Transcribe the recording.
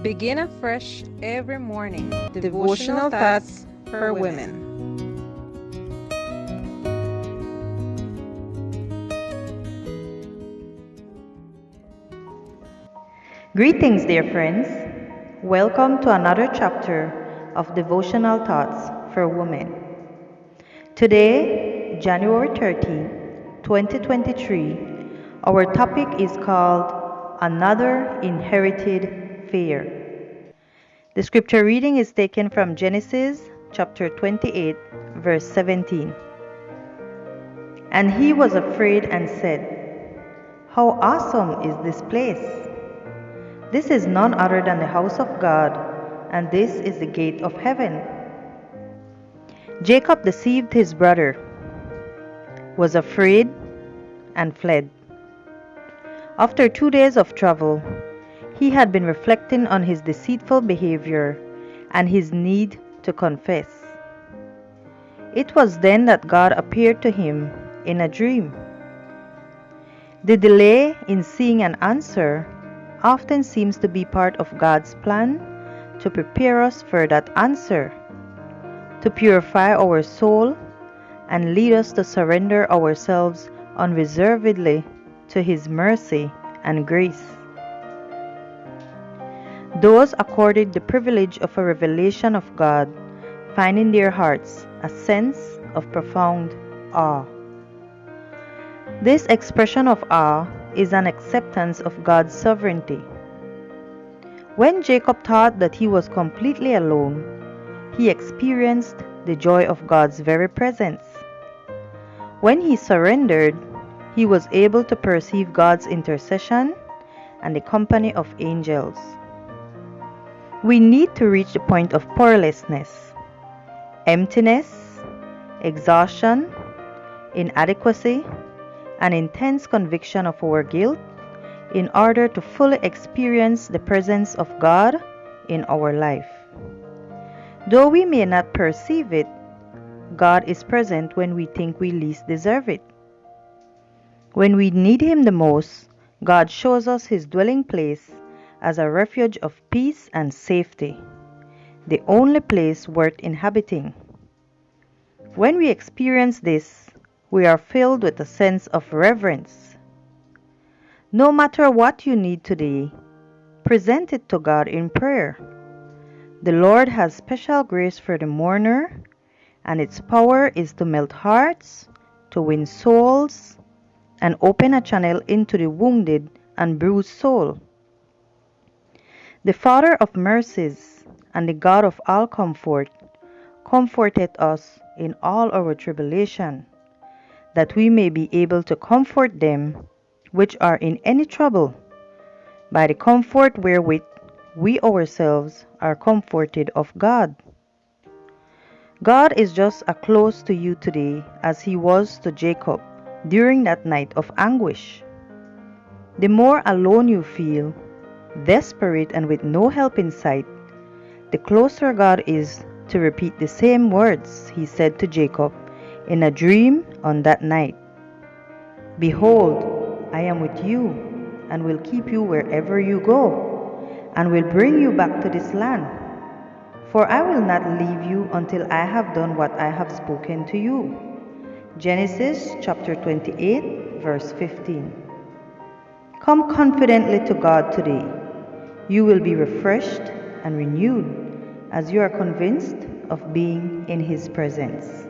Begin afresh every morning. Devotional thoughts for women. Greetings, dear friends. Welcome to another chapter of Devotional Thoughts for Women. Today, January 13, 2023, our topic is called Another Inherited Fear. The scripture reading is taken from Genesis chapter 28, verse 17. And he was afraid and said, "How awesome is this place! This is none other than the house of God, and this is the gate of heaven." Jacob deceived his brother, was afraid, and fled. After 2 days of travel, he had been reflecting on his deceitful behavior and his need to confess. It was then that God appeared to him in a dream. The delay in seeing an answer often seems to be part of God's plan to prepare us for that answer, to purify our soul, and lead us to surrender ourselves unreservedly to His mercy and grace. Those accorded the privilege of a revelation of God find in their hearts a sense of profound awe. This expression of awe is an acceptance of God's sovereignty. When Jacob thought that he was completely alone, he experienced the joy of God's very presence. When he surrendered, he was able to perceive God's intercession and the company of angels. We need to reach the point of powerlessness, emptiness, exhaustion, inadequacy, and intense conviction of our guilt in order to fully experience the presence of God in our life. Though we may not perceive it, God is present when we think we least deserve it. When we need Him the most, God shows us His dwelling place as a refuge of peace and safety, the only place worth inhabiting. When we experience this, we are filled with a sense of reverence. No matter what you need today, present it to God in prayer. The Lord has special grace for the mourner, and its power is to melt hearts, to win souls, and open a channel into the wounded and bruised soul. The Father of mercies and the God of all comfort comforted us in all our tribulation, that we may be able to comfort them which are in any trouble, by the comfort wherewith we ourselves are comforted of God. God is just as close to you today as He was to Jacob during that night of anguish. The more alone you feel, desperate and with no help in sight, the closer God is to repeat the same words He said to Jacob in a dream on that night. "Behold, I am with you, and will keep you wherever you go, and will bring you back to this land. For I will not leave you until I have done what I have spoken to you." Genesis chapter 28, verse 15. Come confidently to God today. You will be refreshed and renewed as you are convinced of being in His presence.